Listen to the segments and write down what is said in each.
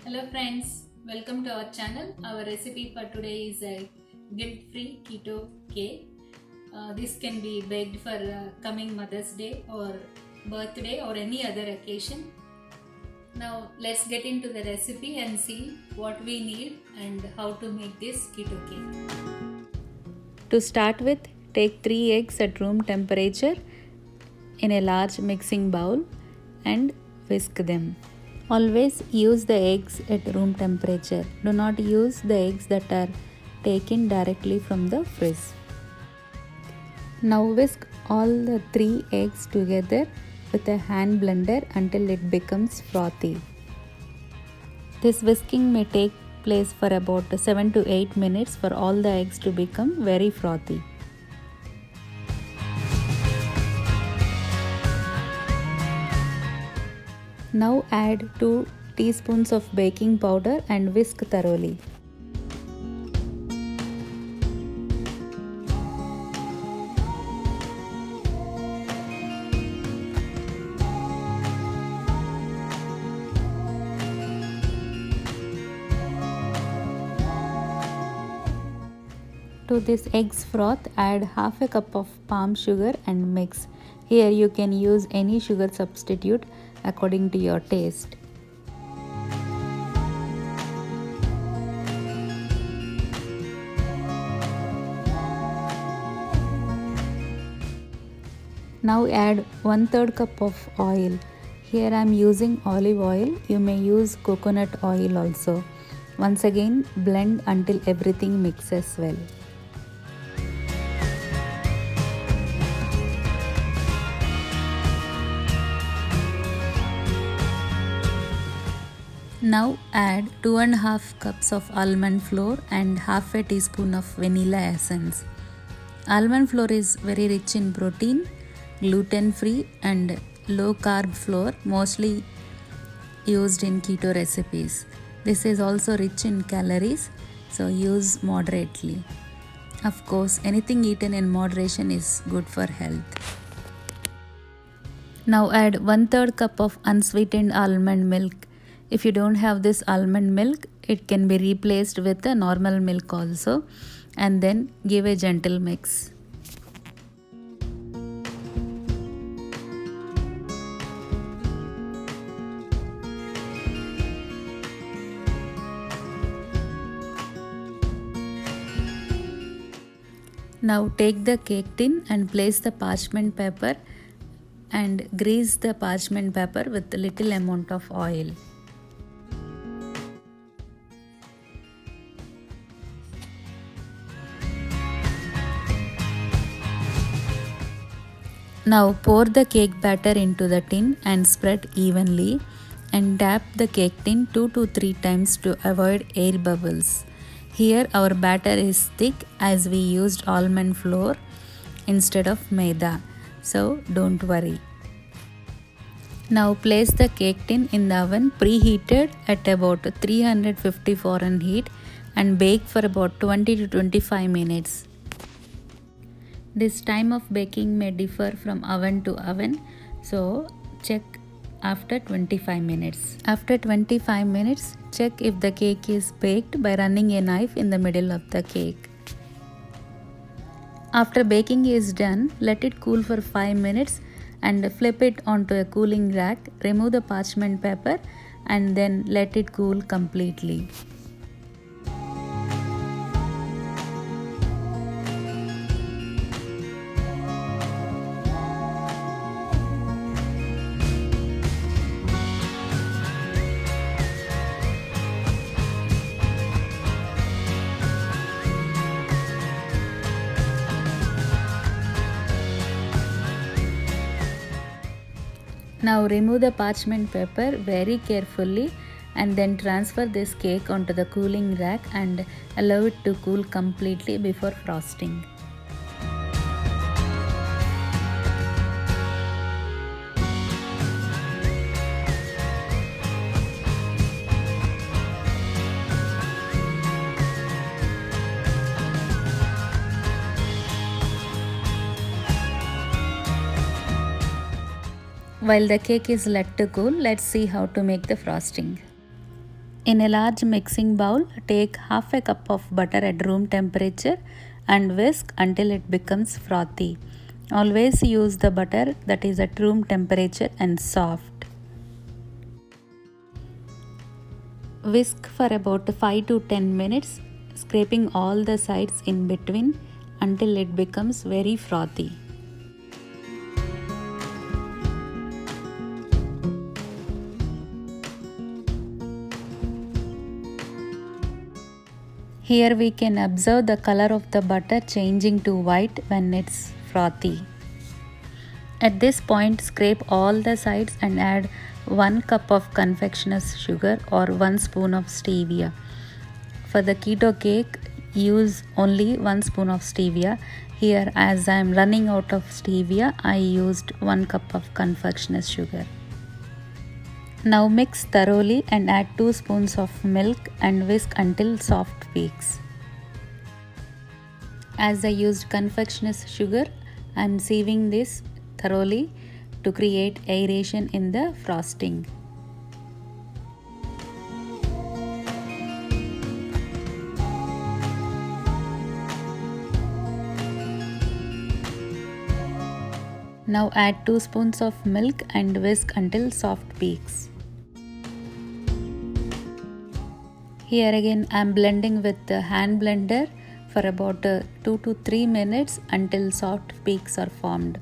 Hello friends, welcome to our channel. Our recipe for today is a guilt-free keto cake. This can be baked for coming Mother's Day or birthday or any other occasion. Now let's get into the recipe and see what we need and how to make this keto cake. To start with, take 3 eggs at room temperature in a large mixing bowl and whisk them. Always use the eggs at room temperature. Do not use the eggs that are taken directly from the fridge. Now whisk all the 3 eggs together with a hand blender until it becomes frothy. This whisking may take place for about 7 to 8 minutes for all the eggs to become very frothy. Now add 2 teaspoons of baking powder and whisk thoroughly. To this eggs froth, add half a cup of palm sugar and mix. Here you can use any sugar substitute according to your taste. Now add 1/3 cup of oil. Here I am using olive oil. You may use coconut oil also. Once again, blend until everything mixes well. Now add 2.5 cups of almond flour and half a teaspoon of vanilla essence. Almond flour is very rich in protein, gluten-free and low-carb flour, mostly used in keto recipes. This is also rich in calories, so use moderately. Of course, anything eaten in moderation is good for health. Now add 1/3 cup of unsweetened almond milk. If you don't have this almond milk, it can be replaced with a normal milk also, and then give a gentle mix. Now take the cake tin and place the parchment paper and grease the parchment paper with a little amount of oil. Now pour the cake batter into the tin and spread evenly and tap the cake tin 2 to 3 times to avoid air bubbles. Here our batter is thick as we used almond flour instead of maida, so don't worry. Now place the cake tin in the oven preheated at about 350 Fahrenheit and bake for about 20 to 25 minutes. This time of baking may differ from oven to oven, so check after 25 minutes. After 25 minutes, check if the cake is baked by running a knife in the middle of the cake. After baking is done, let it cool for 5 minutes and flip it onto a cooling rack. Remove the parchment paper and then let it cool completely. Now remove the parchment paper very carefully and then transfer this cake onto the cooling rack and allow it to cool completely before frosting. While the cake is let to cool, let's see how to make the frosting. In a large mixing bowl, take half a cup of butter at room temperature and whisk until it becomes frothy. Always use the butter that is at room temperature and soft. Whisk for about 5 to 10 minutes, scraping all the sides in between until it becomes very frothy. Here we can observe the color of the butter changing to white when it's frothy. At this point, scrape all the sides and add 1 cup of confectioner's sugar or 1 spoon of stevia. For the keto cake, use only 1 spoon of stevia. Here, as I am running out of stevia, I used 1 cup of confectioner's sugar. Now mix thoroughly and add 2 spoons of milk and whisk until soft peaks. As I used confectioner's sugar, I am sieving this thoroughly to create aeration in the frosting. Now add 2 spoons of milk and whisk until soft peaks. Here again I am blending with the hand blender for about 2 to 3 minutes until soft peaks are formed.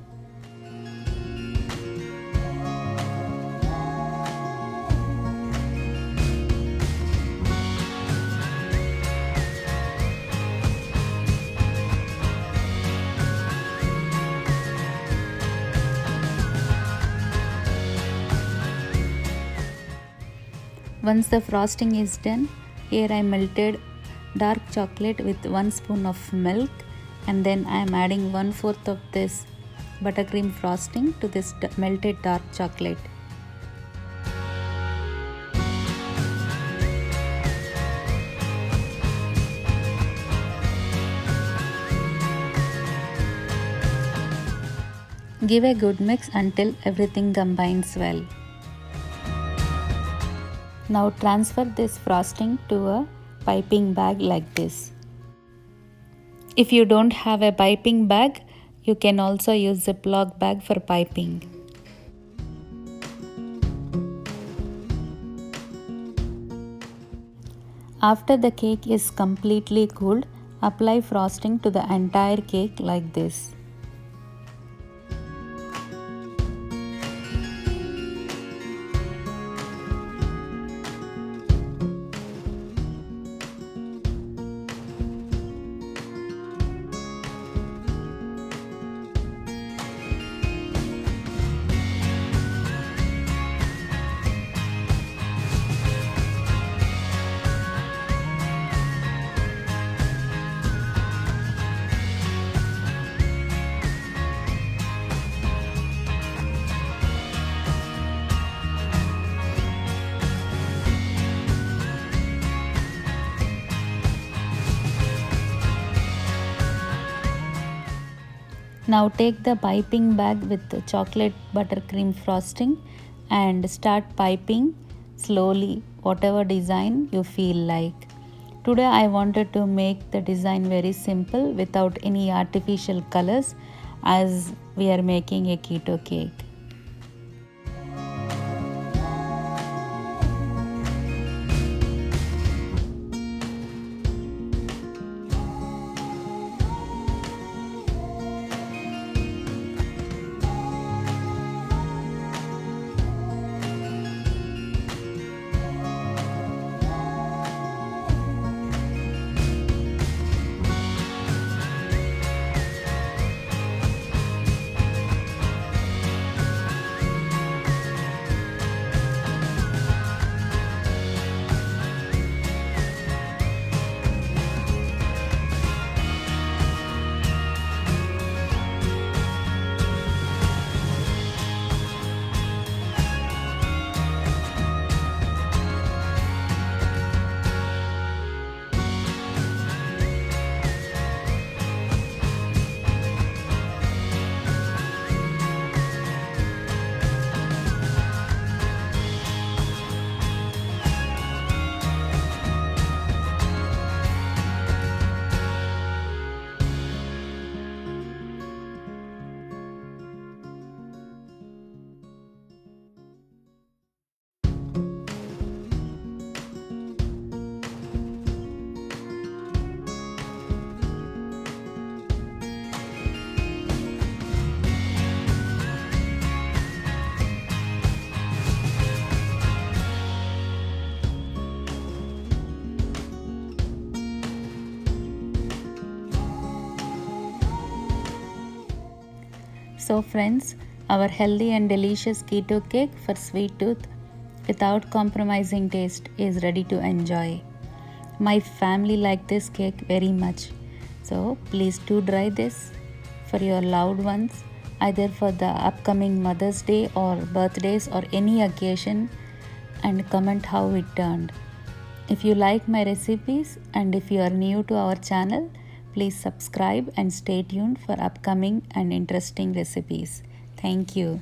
Once the frosting is done, here I melted dark chocolate with 1 spoon of milk, and then I am adding 1/4 of this buttercream frosting to this melted dark chocolate. Give a good mix until everything combines well. Now transfer this frosting to a piping bag like this. If you don't have a piping bag, you can also use a Ziploc bag for piping. After the cake is completely cooled, apply frosting to the entire cake like this. Now take the piping bag with the chocolate buttercream frosting and start piping slowly whatever design you feel like. Today I wanted to make the design very simple without any artificial colors, as we are making a keto cake. So friends, our healthy and delicious keto cake for sweet tooth without compromising taste is ready to enjoy. My family like this cake very much. So please do try this for your loved ones, either for the upcoming Mother's Day or birthdays or any occasion, and comment how it turned. If you like my recipes and if you are new to our channel, please subscribe and stay tuned for upcoming and interesting recipes. Thank you.